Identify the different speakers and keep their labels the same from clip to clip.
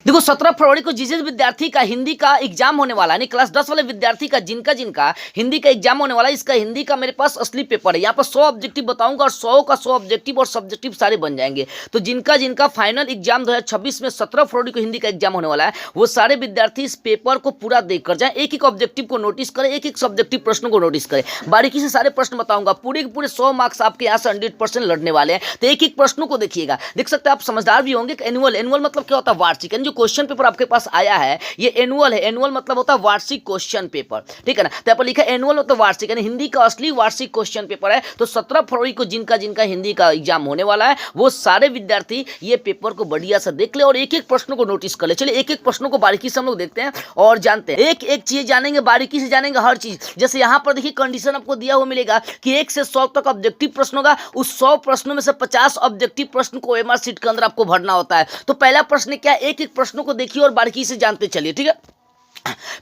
Speaker 1: देखो 17 फरवरी को जिस विद्यार्थी का हिंदी का एग्जाम होने वाला है, यानी क्लास 10 वाले विद्यार्थी का जिनका जिनका हिंदी का एग्जाम होने वाला है, इसका हिंदी का मेरे पास असली पेपर है। यहाँ पर 100 ऑब्जेक्टिव बताऊंगा और 100 का 100 ऑब्जेक्टिव और सब्जेक्टिव सारे बन जाएंगे। तो जिनका जिनका फाइनल एग्जाम 2026 में 17 फरवरी को हिंदी का एग्जाम होने वाला है, वो सारे विद्यार्थी इस पेपर को पूरा देख कर जाए, एक एक ऑब्जेक्टिव को नोटिस करें, एक एक सब्जेक्टिव प्रश्न को नोटिस करें। बारीकी से सारे प्रश्न बताऊंगा, पूरे के पूरे 100 मार्क्स आपके यहाँ से 100% लड़ने वाले हैं। तो एक एक प्रश्नों को देखिएगा, देख सकते हैं आप, समझदार भी होंगे। एनुअल मतलब क्या होता है? वार्षिक। जो क्वेश्चन पेपर आपके पास आया है ये एनुअल है। एनुअल मतलब होता है वार्षिक क्वेश्चन पेपर, ठीक है ना। तो यहाँ पर लिखा है एनुअल मतलब वार्षिक, यानी हिंदी का असली वार्षिक क्वेश्चन पेपर है। तो 17 फरवरी को जिनका जिनका हिंदी का एग्जाम होने वाला है, वो सारे विद्यार्थी ये पेपर को बढ़िया से देख ले और एक एक प्रश्न को नोटिस कर ले। चलिए एक एक प्रश्नों को बारीकी से हम लोग देखते हैं और जानते हैं, एक एक चीज जानेंगे, बारीकी से जानेंगे हर चीज। जैसे यहाँ पर देखिए कंडीशन आपको दिया हुआ मिलेगा कि 1 से 100 तक ऑब्जेक्टिव प्रश्न होगा, उस 100 प्रश्नों में से 50 ऑब्जेक्टिव प्रश्न को ओएमआर शीट के अंदर आपको भरना होता है। तो पहला प्रश्न क्या है, एक एक प्रश्नों को देखिए और बारीकी से जानते चलिए, ठीक है।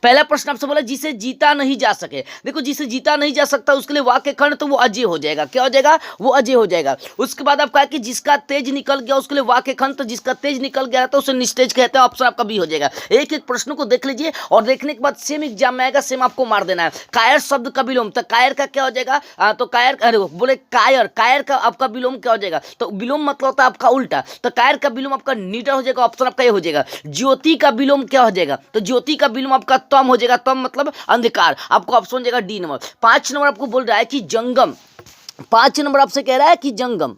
Speaker 1: पहला प्रश्न आपसे बोला जिसे जीता नहीं जा सके। देखो जिसे जीता नहीं जा सकता उसके लिए वाक्य खंड, तो वो अजय हो जाएगा। क्या हो जाएगा? वो अजय हो जाएगा। उसके बाद आपका है कि जिसका तेज निकल गया उसके लिए वाक्य खंड, तो जिसका तेज निकल गया तो उसे निस्तेज कहते हैं। ऑप्शन आपका बी हो जाएगा। एक एक प्रश्न को देख लीजिए और देखने के बाद सेम एग्जाम में आएगा, सेम आपको मार देना है। कायर शब्द का विलोम, तो कायर का क्या हो जाएगा? तो कायर, अरे बोले कायर, कायर का आपका विलोम क्या हो जाएगा? तो विलोम मतलब होता है आपका उल्टा, तो कायर का विलोम आपका नीटर हो जाएगा। ऑप्शन आपका ये हो जाएगा। ज्योति का विलोम क्या हो जाएगा? तो ज्योति का विलोम आपका तम हो जाएगा। तम मतलब अंधकार, आपको ऑप्शन हो जाएगा डी नंबर। 5 नंबर आपको बोल रहा है कि जंगम, 5 नंबर आपसे कह रहा है कि जंगम,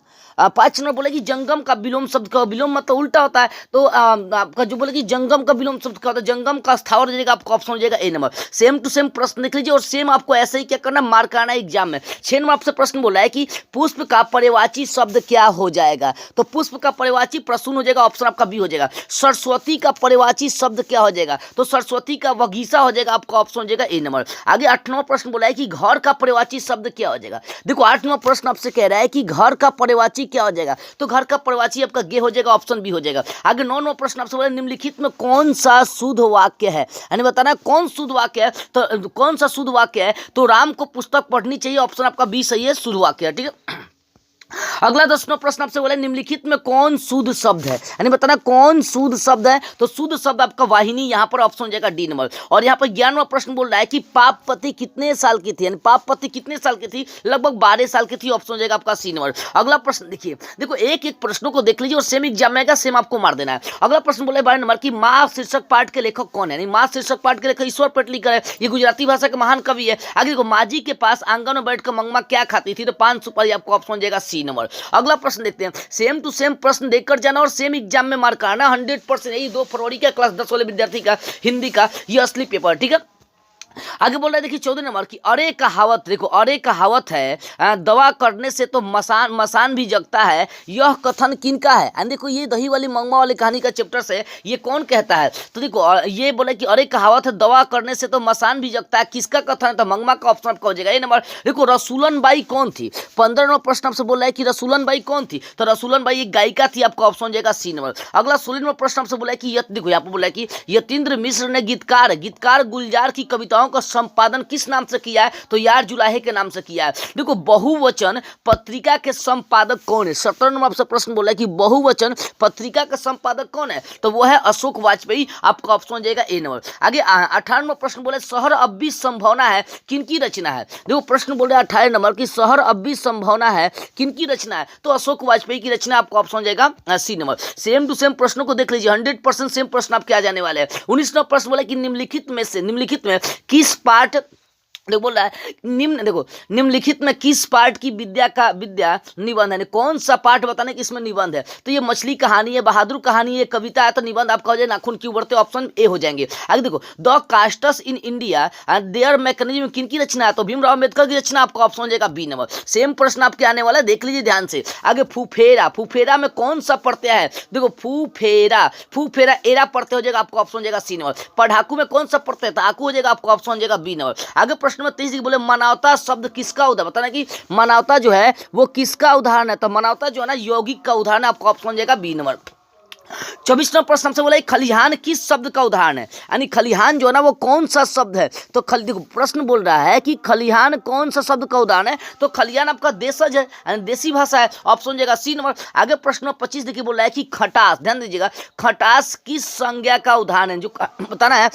Speaker 1: 5 नंबर बोले कि जंगम का विलोम शब्द का विलोम मतलब उल्टा होता है। तो आपका जो बोले कि जंगम का विलोम शब्द क्या होता है? जंगम का स्थावर हो जाएगा, आपका ऑप्शन हो जाएगा ए नंबर। सेम टू सेम प्रश्न लिख लीजिए और सेम आपको ऐसे ही क्या करना, मार्क करना एग्जाम में। 6 नंबर आपसे प्रश्न बोला है कि पुष्प का पर्यायवाची शब्द क्या हो जाएगा? तो पुष्प का पर्यायवाची प्रसून हो जाएगा। ऑप्शन आपका बी हो जाएगा। सरस्वती का पर्यायवाची शब्द क्या हो जाएगा? तो सरस्वती का बगीचा हो जाएगा। आपका ऑप्शन हो जाएगा ए नंबर। आगे 8 नंबर प्रश्न बोला है कि घर का पर्यायवाची शब्द क्या हो जाएगा? देखो 8 नंबर प्रश्न आपसे कह रहा है कि घर का पर्यायवाची क्या हो जाएगा? तो घर का पर्यायवाची आपका गे हो जाएगा। ऑप्शन बी हो जाएगा। आगे 9 नंबर प्रश्न आपसे बोला निम्नलिखित में कौन सा शुद्ध वाक्य है, यानी बताना है कौन शुद्ध वाक्य है। तो कौन सा शुद्ध वाक्य है? तो राम को पुस्तक पढ़नी चाहिए। ऑप्शन आपका बी सही है, शुद्ध वाक्य है, ठीक है। अगला 10वां प्रश्न आपसे बोला निम्नलिखित में कौन शुद्ध शब्द है, यानी बताना कौन शुद्ध शब्द है। तो शुद्ध शब्द आपका वाहिनी, यहाँ पर ऑप्शन हो जाएगा डी नंबर। और यहाँ पर 11वां प्रश्न बोल रहा है कि पापपति कितने साल की थी, यानी पापपति कितने साल की थी? लगभग 12 साल की थी। ऑप्शन हो जाएगा आपका सी नंबर। अगला प्रश्न देखिए, देखो एक एक प्रश्नों को देख लीजिए और सेम एग्जाम में आएगा, सेम आपको मार देना है। अगला प्रश्न बोला है 12 नंबर की माँ शीर्षक पाठ के लेखक कौन है? माँ शीर्षक पाठ के लेखक ईश्वर पेटलीकर है। ये गुजराती भाषा के महान कवि है। आगे देखो माजी के पास आंगन में बैठकर मंगमा क्या खाती थी? तो 5 सुपारी। आपको ऑप्शन हो जाएगा सी नंबर। अगला प्रश्न देखते हैं, सेम टू सेम प्रश्न देखकर जाना और सेम एग्जाम में मार्क करना 100%। यही 2 फरवरी का क्लास 10 वाले विद्यार्थी का हिंदी का ये असली पेपर, ठीक है। आगे बोल रहा है देखिए 14 नंबर की अरे कहावत। देखो अरे कहावत है दवा करने से तो मसान भी जगता है, यह कथन किनका है? एंड देखो ये दही वाली मंगमा वाली कहानी का चैप्टर से ये कौन कहता है? तो देखो ये बोले कि अरे कहावत है दवा करने से तो मसान भी जगता है, किसका कथन है? तो मंगमा का ऑप्शन आपका हो जाएगा ए नंबर। देखो रसूलन बाई कौन थी? 15 नंबर प्रश्न आपसे बोला है कि रसूलन बाई कौन थी? तो रसूलन बाई एक गायिका थी। आपका ऑप्शन हो जाएगा सी नंबर। अगला 16 नंबर प्रश्न आपसे बोला है कि देखो यहाँ पर बोला है कि यतीन्द्र मिश्र ने गीतकार गुलजार की कविताओं का संपादन किस नाम से किया है? तो यार जुलाहे के नाम से किया है। देखो बहुवचन पत्रिका के संपादक कौन है? 17 नंबर आपसे प्रश्न बोला है कि बहुवचन पत्रिका का संपादक कौन है? तो वो है अशोक वाजपेयी। आपका ऑप्शन हो जाएगा ए नंबर। आगे 18 नंबर प्रश्न बोले शहर अब भी संभावना है किनकी रचना है? देखो प्रश्न बोल रहे 18 नंबर की शहर अब भी संभावना है किनकी रचना है? तो अशोक वाजपेयी की रचना। आपका ऑप्शन हो जाएगा C number. Same to same प्रश्नों को देख लीजिए, 100% सेम प्रश्न आपके आ जाने वाले हैं। 19 नंबर प्रश्न बोला कि निम्नलिखित में किस पाठ देखो बोल रहा है निम्नलिखित में किस पाठ की विद्या निबंध है? कौन सा पाठ बताने कि इसमें निबंध है? तो ये मछली कहानी है, बहादुर कहानी है, कविता है। तो निबंध आपका हो जाए नाखून क्यों बढ़ते? ऑप्शन ए हो जाएंगे। आगे देखो the castus in India there mechanism किनकी रचना है? तो भीमराव अम्बेडकर की रचना। आपका ऑप्शन हो जाएगा बी नंबर। सेम प्रश्न आपके आने वाला है, देख लीजिए ध्यान से। आगे फूफेरा में कौन सा प्रत्यय है? देखो फूफेरा एरा प्रत्यय हो जाएगा। आपका ऑप्शन हो जाएगा सी नंबर। पढ़ाकू में कौन सा प्रत्यय था? आकू हो जाएगा। आपका ऑप्शन हो जाएगा बी नंबर। आगे प्रश्न नंबर 23 बोले मानवता शब्द किसका उदाहरण? बताना कि मानवता जो है वो किसका उदाहरण है? तो मानवता जो है ना यौगिक का उदाहरण है। आपका ऑप्शन हो जाएगा बी नंबर। चौबीसवां प्रश्न हमसे बोला खलिहान किस शब्द का उदाहरण है, यानी खलिहान जो है ना वो कौन सा शब्द है। तो देखो प्रश्न बोल रहा है कि खलिहान कौन सा शब्द का उदाहरण है, तो खलिहान आपका देशज है, यानी देसी भाषा है। ऑप्शन हो जाएगा सी नंबर। आगे प्रश्न 25 देखिए बोल रहा है कि खटास, ध्यान दीजिएगा, खटास किस संज्ञा का उदाहरण है, जो बताना है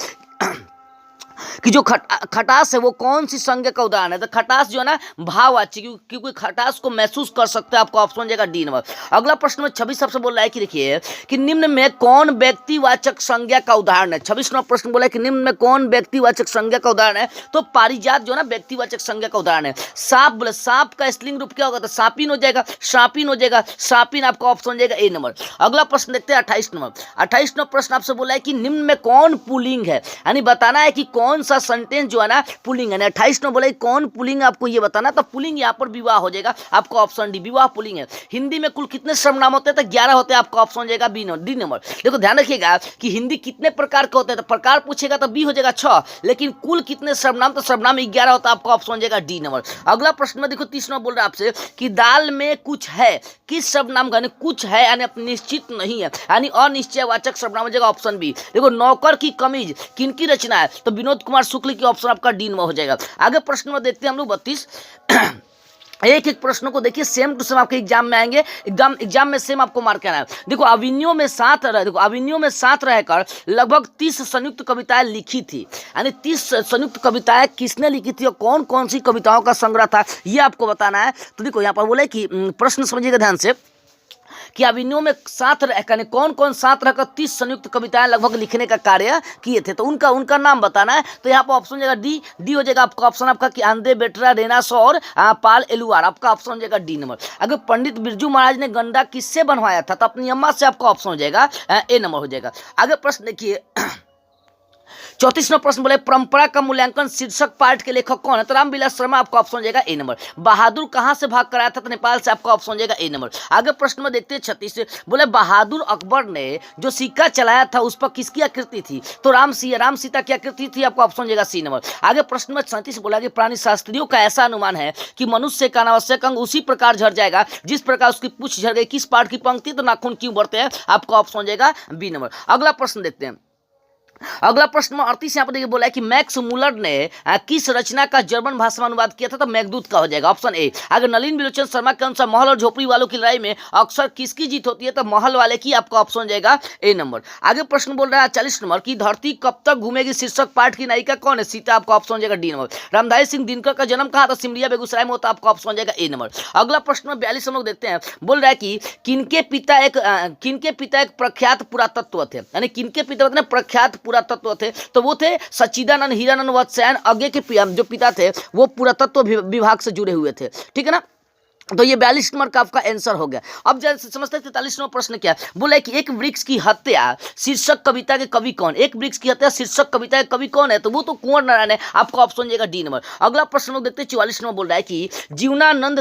Speaker 1: कि जो खटास है वो कौन सी संज्ञा का उदाहरण है। तो खटास जो है ना भाववाची, क्योंकि खटास को महसूस कर सकते हैं। आपको ऑप्शन जाएगा डी नंबर। अगला प्रश्न में 26 सबसे बोल रहा है कि देखिए कि निम्न में कौन व्यक्तिवाचक संज्ञा का उदाहरण है। 26वां प्रश्न बोला है कि निम्न में कौन व्यक्तिवाचक संज्ञा का उदाहरण है। तो पारिजात जो है ना व्यक्तिवाचक संज्ञा का उदाहरण है। सांप बोले, सांप का स्त्रीलिंग रूप क्या होगा, तो सांपिन हो जाएगा, सांपिन हो जाएगा, सांपिन आपका ऑप्शन जाएगा ए नंबर। अगला प्रश्न देखते हैं 28 नंबर। 28वां प्रश्न आपसे बोला है कि निम्न में कौन पुल्लिंग है, यानी बताना है कि कौन सा सेंटेंस जो है ना पुल्लिंग है। 28 में बोला कौन पुल्लिंग, आपको ये बताना। तो पुल्लिंग यहाँ पर विवाह हो जाएगा, आपको ऑप्शन डी, विवाह पुल्लिंग है। हिंदी में कुल कितने सर्वनाम होते हैं, तो 11 होते हैं, आपको ऑप्शन हो जाएगा बी डी नंबर। देखो ध्यान रखिएगा कि हिंदी कितने प्रकार के होते हैं, तो प्रकार पूछेगा तो बी हो जाएगा 6, लेकिन कुल कितने सर्वनाम, तो सर्वनाम 11 होता है, आपको ऑप्शन हो जाएगा डी नंबर। अगला प्रश्न में देखो 30वां बोल रहा है आपसे कि दाल में कुछ है, किस सर्वनाम का, कुछ है यानी निश्चित नहीं है, यानी अनिश्चयवाचक सर्वनाम हो जाएगा, ऑप्शन बी। देखो नौकर की कमीज किनकी रचना है, तो विनोद कुमार शुक्ल की, ऑप्शन आपका डी नंबर हो जाएगा। आगे प्रश्न में देखते हैं हम लोग 32। एक एक प्रश्नों को देखिए सेम टू सेम आपके एग्जाम में आएंगे, एग्जाम में सेम आपको मार्क करना है। देखो अविनियों में साथ रहकर लगभग 30 संयुक्त कविताएं लिखी थी, यानी 30 संयुक्त कविताएं किसने लिखी थी और कौन कौन सी कविताओं का संग्रह था, ये आपको बताना है। तो देखो यहाँ पर बोले कि प्रश्न समझिएगा ध्यान से कि अविनियों में साथ रहकर कौन कौन साथ रहकर 30 संयुक्त कविताएं लगभग लिखने का कार्य किए थे, तो उनका नाम बताना है। तो यहाँ पर ऑप्शन हो जाएगा डी हो जाएगा आपका ऑप्शन आपका कि आंधे बेटरा रेनासो और पाल एलुआर, आपका ऑप्शन हो जाएगा डी नंबर। अगर पंडित बिरजू महाराज ने गंडा किससे बनवाया था, तो अपनी अम्मा से, आपका ऑप्शन हो जाएगा ए नंबर हो जाएगा। आगे प्रश्न देखिए 34वां प्रश्न बोले परंपरा का मूल्यांकन शीर्षक पाठ के लेखक कौन है, तो रामविलास शर्मा, आपका ऑप्शन हो जाएगा ए नंबर। बहादुर कहां से भाग कराया था, तो नेपाल से, आपका ऑप्शन हो जाएगा ए नंबर। आगे प्रश्न में देखते हैं 36 बोले बहादुर अकबर ने जो सिक्का चलाया था उस पर किसकी आकृति थी, तो राम सीता की आकृति थी, आपका ऑप्शन हो जाएगा सी नंबर। आगे प्रश्न में 37 बोला कि प्राणी शास्त्रियों का ऐसा अनुमान है कि मनुष्य का अनावश्यक अंग उसी प्रकार झड़ जाएगा जिस प्रकार उसकी पूंछ झड़ गई, किस पाठ की पंक्ति, तो नाखून क्यों बढ़ते हैं, आपका ऑप्शन हो जाएगा बी नंबर। अगला प्रश्न देखते हैं। अगला प्रश्न में 38 यहाँ पर देखिए बोला है कि मैक्स मुलर ने किस रचना का जर्मन भाषा में अनुवाद किया था, तो मेघदूत का हो जाएगा, ऑप्शन ए। अगर नलिन विलोचन शर्मा के अनुसार महल और झोपड़ी वालों की लड़ाई में अक्सर किसकी जीत होती है, तो महल वाले की, आपका ऑप्शन हो जाएगा ए नंबर। आगे प्रश्न बोल रहा है 40 नंबर की धरती कब तक घूमेगी शीर्षक पाठ की नायिका कौन है, सीता, आपका ऑप्शन हो जाएगा डी नंबर। रामधारी सिंह दिनकर का जन्म कहा था, सिमरिया बेगूसराय में होता, आपका ऑप्शन हो जाएगा ए नंबर। अगला प्रश्न में 42 हम लोग देखते हैं, बोल रहा है कि किनके पिता एक प्रख्यात पुरातत्व थे, यानी किनके पिता प्रख्यात पुरातत्व थे, तो वो थे सच्चिदानंद हीरानंद वत्सयायन अज्ञे के जो पिता थे वो पुरातत्व विभाग से जुड़े हुए थे, ठीक है ना। तो ये 42 नंबर का आपका आंसर हो गया। अब जैसे समझते हैं 43वां प्रश्न क्या है, बोला है कि एक वृक्ष की हत्या शीर्षक कविता के कवि कौन, एक वृक्ष की हत्या शीर्षक कविता के कवि कौन है, तो वो तो कुंवर नारायण है, आपका ऑप्शन जाएगा डी नंबर। अगला प्रश्न लोग देखते हैं 44 नंबर बोल रहा है कि जीवनानंद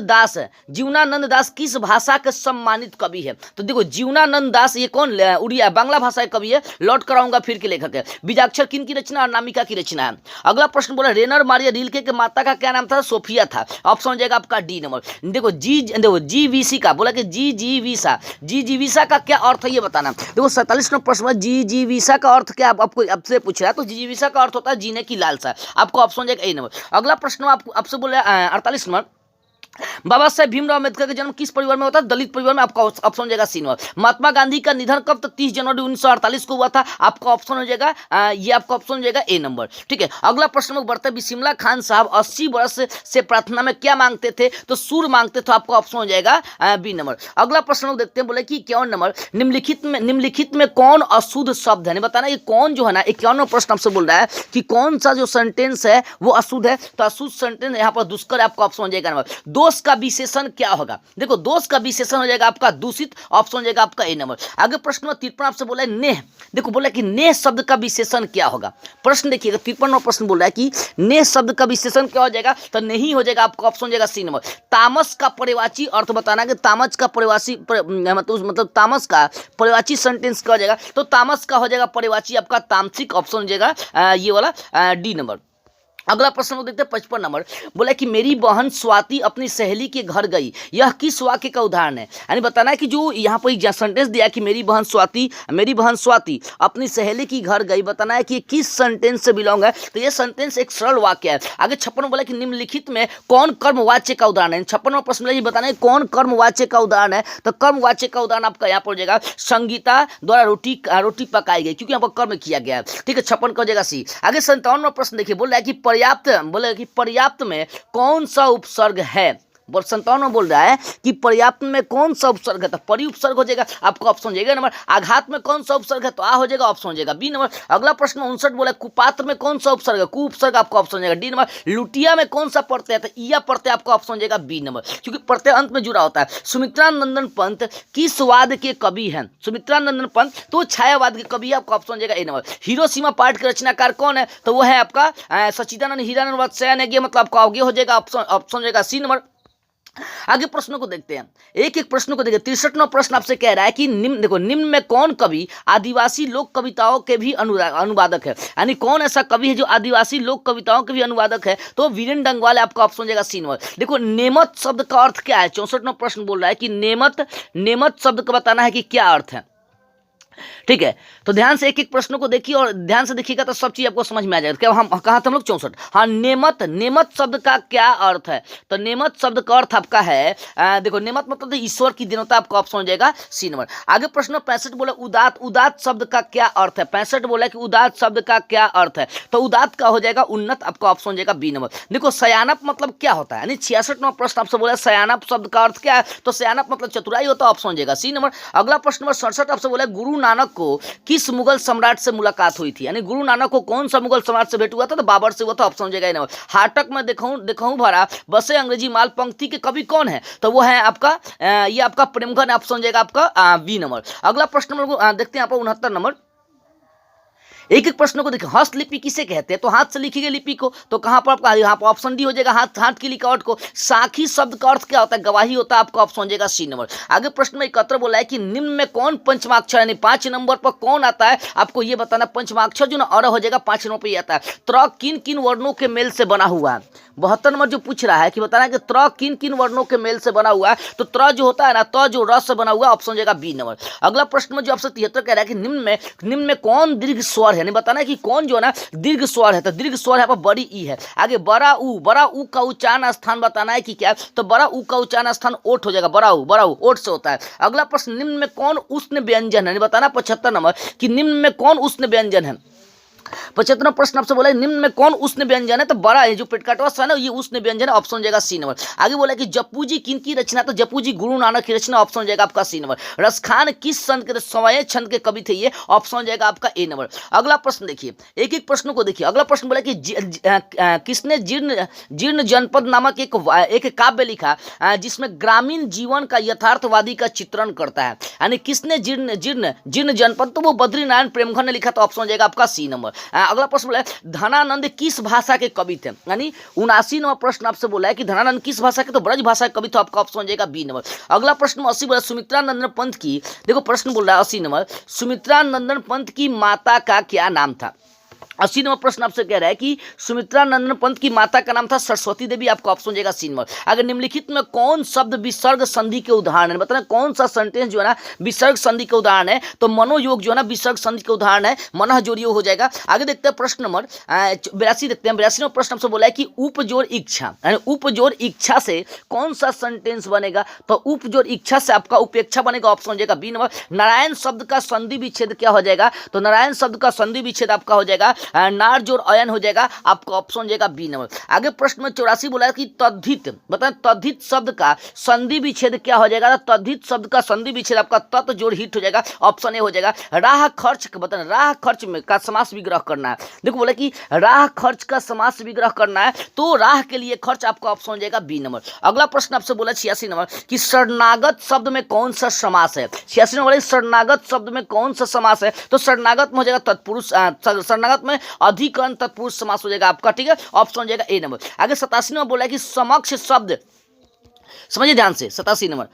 Speaker 1: दास किस भाषा के सम्मानित कवि है, तो देखो जीवनानंद दास ये कौन, उड़िया बांग्ला भाषा के कवि है, लौट कराऊंगा फिर के लेखक है। बीजाक्षर किन की रचना, अनामिका की रचना है। अगला प्रश्न बोला रेनर मारिया रिल्के के माता का क्या नाम था, सोफिया था, ऑप्शन हो जाएगा आपका डी नंबर। देखो जीवीसी का बोला कि जीजीवीसा का क्या अर्थ है ये बताना। देखो 47वां प्रश्न में जीजीवीसा का अर्थ क्या आपको आपसे पूछ रहा है, तो जीजीवीसा का अर्थ होता है जीने की लालसा, आपको ऑप्शन जाएगा ए नंबर। अगला प्रश्न आपसे बोल रहा है 48 नंबर, बाबा साहेब भीमराव अम्बेडकर का जन्म किस परिवार में होता है, दलित परिवार में, आपका ऑप्शन हो जाएगा सी नंबर। महात्मा गांधी का निधन कब, तो 30 जनवरी 1948 को हुआ था, आपका ऑप्शन हो जाएगा ये आपका ऑप्शन हो जाएगा ए नंबर, ठीक है। अगला प्रश्न में बढ़ते हैं, बिस्मिल्लाह खान साहब 80 वर्ष से प्रार्थना में क्या मांगते थे, तो सूर मांगते थे, आपका ऑप्शन हो जाएगा बी नंबर। अगला प्रश्न लोग देखते हैं, बोले कि 51 नंबर निम्नलिखित में कौन अशुद्ध शब्द है, नहीं बताना ये कौन जो है ना, 51वां प्रश्न आपसे बोल रहा है कि कौन सा जो सेंटेंस है वो अशुद्ध है, तो अशुद्ध सेंटेंस यहाँ पर दुष्कर, आपका ऑप्शन हो जाएगा नंबर। दोष का विशेषण क्या होगा, देखो दोष का विशेषण हो जाएगा आपका दूषित, ऑप्शन हो जाएगा आपका ए नंबर। आगे प्रश्न में 53 आपसे बोला है नेह, देखो बोला कि नेह शब्द का विशेषण क्या होगा, प्रश्न देखिएगा 53वां प्रश्न बोल रहा है कि नेह शब्द का विशेषण क्या हो जाएगा, तो नहीं हो जाएगा, आपका ऑप्शन हो जाएगा सी नंबर। तामस का पर्यायवाची अर्थ बताना कि तामस का पर्यायवाची मतलब तामस का पर्यायवाची सेंटेंस क्या हो जाएगा, तो तामस का हो जाएगा पर्यायवाची आपका तामसिक, ऑप्शन हो जाएगा ये वाला डी नंबर। अगला प्रश्न को देखते हैं 55 नंबर। बोला कि मेरी बहन स्वाति अपनी सहेली के घर गई, यह किस वाक्य का उदाहरण है? यानी बताना है कि जो यहाँ पर एक सेंटेंस दिया कि मेरी बहन स्वाति अपनी सहेली की घर गई, बताना है कि ये किस सेंटेंस से बिलोंग है। तो ये सेंटेंस एक सरल वाक्य है। आगे 56 बोला कि निम्नलिखित में कौन कर्मवाच्य का उदाहरण है? 56वां प्रश्न बोला बताना है कौन कर्मवाच्य का उदाहरण है। तो कर्मवाच्य का उदाहरण आपका यहाँ पर हो जाएगा संगीता द्वारा रोटी पकाई गई, क्योंकि यहाँ पर कर्म किया गया है। ठीक है, 56 का हो जाएगा सी। आगे 57वां प्रश्न देखिए, बोल रहा है कि पर्याप्त में कौन सा उपसर्ग है? 57 में बोल रहा है कि पर्याप्त में कौन सा उपसर्ग है? तो परि उपसर्ग हो जाएगा, आपका ऑप्शन हो जाएगा नंबर। आघात में कौन सा उपसर्ग है? तो आ हो जाएगा, ऑप्शन हो जाएगा बी नंबर। अगला प्रश्न 59 बोला कुपात्र में कौन सा उपसर्ग है? कु उपसर्ग, आपका ऑप्शन हो जाएगा डी नंबर। लुटिया में कौन सा प्रत्यय है? तो ईया प्रत्यय, आपका ऑप्शन हो जाएगा बी नंबर, क्योंकि प्रत्यय अंत में जुड़ा होता है। सुमित्रा नंदन पंत किस वाद के कवि हैं? सुमित्रा नंदन पंत तो छायावाद के कवि है, आपका ऑप्शन हो जाएगा ए नंबर। हिरोशिमा पाठ के रचनाकार कौन है? तो वो है आपका सच्चिदानंद हीरानंद वात्स्यायन है, मतलब आपका आगे हो जाएगा, ऑप्शन हो जाएगा सी नंबर। आगे प्रश्नों को देखते हैं, एक एक प्रश्नों को देखिए। 63वां प्रश्न आपसे कह रहा है कि निम्न में कौन कवि आदिवासी लोक कविताओं के भी अनुवादक है? यानी कौन ऐसा कवि है जो आदिवासी लोक कविताओं के भी अनुवादक है? तो वीरेन डंगवाल, आपका ऑप्शन हो जाएगा सी नंबर। देखो नेमत शब्द का अर्थ क्या है? 64वां प्रश्न बोल रहा है कि नेमत शब्द का बताना है कि क्या अर्थ है। ठीक है, तो ध्यान से एक एक प्रश्नों को देखिए और ध्यान से देखिएगा तो सब चीज आपको समझ में आ जाएगा। क्या हम कहा था हम लोग 64। हाँ, नेमत शब्द का क्या अर्थ है? तो नेमत शब्द का अर्थ आपका है देखो, नेमत मतलब ईश्वर की दीनता, आपका ऑप्शन हो जाएगा सी नंबर। आगे प्रश्न 65 बोला उदात शब्द का क्या अर्थ है? 65 बोला कि उदात शब्द का क्या अर्थ है? तो उदात का हो जाएगा उन्नत, आपका ऑप्शन हो जाएगा बी नंबर। देखो सयानप मतलब क्या होता है? यानी 66वां प्रश्न आपसे बोला सयानप शब्द का अर्थ क्या है? तो सयानप मतलब चतुराई होता है, ऑप्शन हो जाएगा सी नंबर। अगला प्रश्न नंबर 67 आपसे बोला गुरु नानक को किस मुगल सम्राट से मुलाकात हुई थी? यानी गुरु नानक को कौन सा मुगल सम्राट से भेंट हुआ था? तो बाबर से हुआ था, ऑप्शन हो जाएगा नंबर। हाटक में देखूं भरा बसे अंग्रेजी माल पंक्ति के कवि कौन है? तो वो है आपका ये आपका प्रेमघन, ऑप्शन हो जाएगा आपका बी नंबर। अगला प्रश्न नंबर देखते हैं आपका 69 नंबर। एक एक प्रश्न को देखिए, हस्तलिपि किसे कहते हैं? तो हाथ से लिखी गई लिपि को। तो कहां पर आपका यहाँ पर ऑप्शन डी हो जाएगा, हाथ की लिखावट को। साखी शब्द का अर्थ क्या होता है? गवाही होता है, आपका ऑप्शन हो जाएगा सी नंबर। आगे प्रश्न में 71 बोला है कि निम्न में कौन पंचमाक्षर, यानी 5 नंबर पर कौन आता है? आपको ये बताना पंचमाक्षर जो ना और हो जाएगा 5 नंबर पर ही आता है। त्र किन किन वर्णों के मेल से बना हुआ है? 72 नंबर जो पूछ रहा है कि बताना है कि त्र किन किन वर्णों के मेल से बना हुआ है? तो त्र जो होता है ना, त जो रस से बना हुआ है, ऑप्शन हो जाएगा बी नंबर। अगला प्रश्न में जो आपसे 73 कह रहा है कि निम्न में कौन दीर्घ स्वर है? यानी बताना है कि कौन जो है ना दीर्घ स्वर है? तो दीर्घ स्वर यहाँ पर बड़ी ई है। आगे बड़ा ऊ का उच्चारण स्थान बताना है कि क्या? तो बड़ा ऊ का उच्चारण स्थान ओठ हो जाएगा, बड़ा ऊ ओठ से होता है। अगला प्रश्न निम्न में कौन उष्ण व्यंजन है? बताना 75 नंबर कि निम्न में कौन उष्ण व्यंजन है? 75वां प्रश्न आपसे बोला निम्न में कौन उष्ण व्यंजन है? तो बड़ा है जो पेटकाटवा है ना, ये उष्ण व्यंजन है, ऑप्शन हो जाएगा सी नंबर। आगे बोला कि जप्पू जी किन की रचना? तो जप्पू जी गुरु नानक की रचना, ऑप्शन हो जाएगा आपका सी नंबर। रसखान किस संत के सवय छंद के कवि थे? ये ऑप्शन हो जाएगा आपका ए नंबर। अगला प्रश्न देखिए, एक एक प्रश्न को देखिए। अगला प्रश्न बोला कि किसने जीर्ण जनपद नामक एक काव्य लिखा जिसमें ग्रामीण जीवन का यथार्थवादी का चित्रण करता है? यानी किसने जीर्ण जनपद? तो वो बद्रीनारायण प्रेमघन ने लिखा, तो ऑप्शन हो जाएगा आपका सी नंबर। अगला प्रश्न बोला है धनानंद किस भाषा के कवि थे? यानी 79वां प्रश्न आपसे बोला है कि धनानंद किस भाषा के? तो ब्रज भाषा के कवि, तो आपका ऑप्शन हो जाएगा बी नंबर। अगला प्रश्न 80 बोला सुमित्रा नंदन पंत की, देखो प्रश्न बोल रहा है 80 नंबर, सुमित्रा नंदन पंत की माता का क्या नाम था? 80 नंबर प्रश्न आपसे कह रहा है कि सुमित्रा नंदन पंत की माता का नाम था सरस्वती देवी, आपका ऑप्शन हो जाएगा सी नंबर। अगर निम्नलिखित में कौन शब्द विसर्ग संधि के उदाहरण है? बताना कौन सा सेंटेंस जो है ना विसर्ग संधि के उदाहरण है? तो मनोयोग जो है ना विसर्ग संधि के उदाहरण है, मनः जोड़ियो हो जाएगा। आगे देखते हैं प्रश्न नंबर 82 देखते हैं। 82 नंबर प्रश्न आपसे बोला है कि उपजोड़ इच्छा, यानी उपजोड़ इच्छा से कौन सा सेंटेंस बनेगा? तो उपजोड़ इच्छा से आपका उपेक्षा बनेगा, ऑप्शन हो जाएगा बी नंबर। नारायण शब्द का संधि विच्छेद क्या हो जाएगा? तो नारायण शब्द का संधि विच्छेद आपका हो जाएगा नार जोड़ अयन हो जाएगा, आपका ऑप्शन हो जाएगा बी नंबर। आगे प्रश्न में 84 बोला है कि तद्धित, बताएं तद्धित शब्द का संधि विच्छेद क्या हो जाएगा? तद्धित शब्द का संधि विच्छेद आपका तत् जोड़ हिट हो जाएगा, ऑप्शन ए हो जाएगा। राह खर्च, बताएं राह खर्च में का समास विग्रह करना है। देखो बोला कि राह खर्च का समास विग्रह करना है, तो राह के लिए खर्च, आपका ऑप्शन हो जाएगा बी नंबर। अगला प्रश्न आपसे बोला 86 नंबर कि शरणागत शब्द में कौन सा समास है? 86 नंबर शरणागत शब्द में कौन सा समास है? तो शरणागत में हो जाएगा तत्पुरुष, शरणागत में अधिकरण तत्पुरुष समास हो जाएगा आपका, ठीक है, ऑप्शन हो जाएगा ए नंबर। आगे 87 नंबर बोला है कि समक्ष शब्द, समझिए ध्यान से 87 नंबर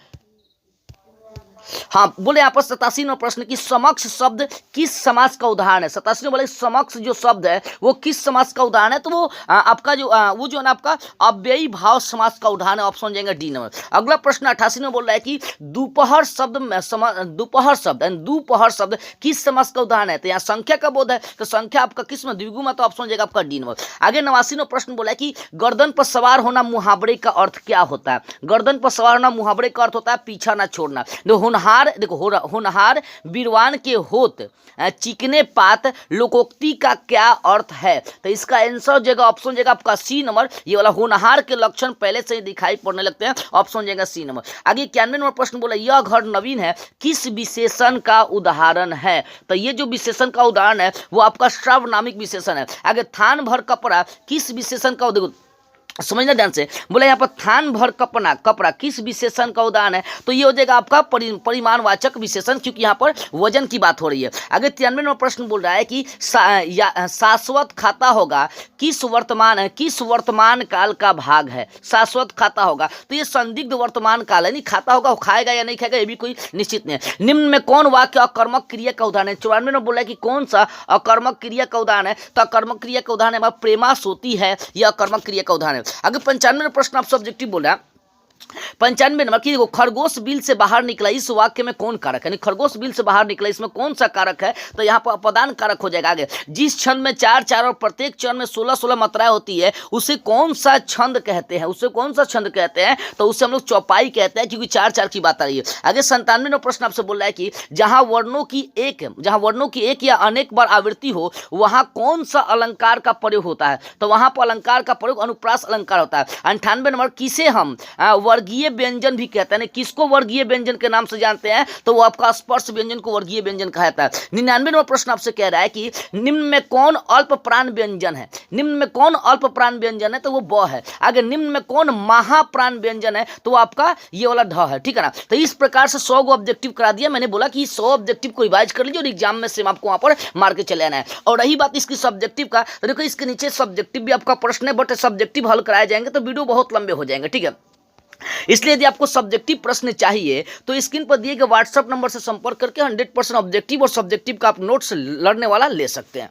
Speaker 1: हाँ, बोले यहाँ पर 87वां प्रश्न की समक्ष शब्द किस समास का उदाहरण है। 87वां बोले समक्ष जो शब्द है वो किस समास का उदाहरण है, तो वो आपका जो वो जो है ना आपका अव्ययी भाव समास का उदाहरण है। ऑप्शन जाएगा डी नंबर। अगला प्रश्न 88 में बोल रहा है कि दोपहर शब्द दोपहर शब्द किस समास का उदाहरण है, तो यहाँ संख्या का बोध है, तो संख्या आपका किस में द्विगु में, तो ऑप्शन जाएगा आपका डी नंबर। आगे 89वां प्रश्न बोला है कि गर्दन पर सवार होना मुहावरे का अर्थ क्या होता है। गर्दन पर सवार होना मुहावरे का अर्थ होता है पीछा ना छोड़ना। होनहार बीरवान के होत चिकने पात लोकोक्ति का क्या अर्थ है, तो इसका आंसर जाएगा ऑप्शन जाएगा आपका सी नंबर। ये वाला होनहार के लक्षण पहले से ही दिखाई पड़ने लगते हैं, ऑप्शन जाएगा सी नंबर। आगे 91 नंबर प्रश्न बोला यह घर नवीन है किस विशेषण का उदाहरण है, तो ये जो विशेषण का उदाहरण है वो आपका सर्वनामिक विशेषण है। आगे थान भर कपड़ा किस विशेषण का, देखो समझना ध्यान से, बोले यहाँ पर थान भर कपड़ा किस विशेषण का उदाहरण है, तो ये हो जाएगा आपका परिमाणवाचक विशेषण, क्योंकि यहाँ पर वजन की बात हो रही है। आगे 93 नंबर प्रश्न बोल रहा है कि शाश्वत खाता होगा किस वर्तमान काल का भाग है। शाश्वत खाता होगा, तो ये संदिग्ध वर्तमान काल है, नहीं खाता होगा, वो खाएगा या नहीं खाएगा ये भी कोई निश्चित नहीं है। निम्न में कौन वाक्य अकर्मक क्रिया का उदाहरण है। 94 में बोला है कि कौन सा अकर्मक क्रिया का उदाहरण है, तो अकर्मक क्रिया का उदाहरण है प्रेमा सोती है, यह अकर्मक क्रिया का उदाहरण है। अगर 95 प्रश्न आप सब्जेक्टिव बोला, 95 नंबर की देखो, खरगोश बिल से बाहर निकला इस वाक्य में कौन कारक है, खरगोश बिल से बाहर निकला इसमें कौन सा कारक है, तो यहाँ पर अपदान कारक हो जाएगा। आगे जिस छंद में 4-4 और प्रत्येक चरण में 16-16 मात्राएं होती है उसे कौन सा छंद कहते हैं, तो उसे हम लोग चौपाई कहते हैं, क्योंकि 4-4 की बात आ रही है। आगे 97 नंबर प्रश्न आपसे बोल रहा है कि जहां वर्णों की एक या अनेक बार आवृत्ति हो वहां कौन सा अलंकार का प्रयोग होता है, तो वहां पर अलंकार का प्रयोग अनुप्रास अलंकार होता है। 98 नंबर किसे हम वर्गीय व्यंजन भी कहते हैं, किसको वर्गीय व्यंजन के नाम से जानते हैं, तो वो आपका स्पर्श व्यंजन को वर्गीय व्यंजन कहा जाता है। 99 नंबर प्रश्न आपसे कह रहा है कि निम्न में कौन अल्प प्राण व्यंजन है, तो वो ब है। आगे निम्न में कौन महाप्राण व्यंजन है, तो वो आपका ये वाला ढ है, ठीक है ना। तो इस प्रकार से 100 ऑब्जेक्टिव करा दिया। मैंने बोला कि 100 ऑब्जेक्टिव को रिवाइज कर लीजिए और एग्जाम में सेम आपको वहां पर मार के चले आना है। और रही बात इसकी सब्जेक्टिव का, तो देखो इसके नीचे सब्जेक्टिव भी आपका प्रश्न है, बट सब्जेक्टिव हल कराए जाएंगे तो वीडियो बहुत लंबे हो जाएंगे, ठीक है। इसलिए यदि आपको सब्जेक्टिव प्रश्न चाहिए तो स्क्रीन पर दिए गए व्हाट्सएप नंबर से संपर्क करके 100% ऑब्जेक्टिव और सब्जेक्टिव का आप नोट्स लड़ने वाला ले सकते हैं।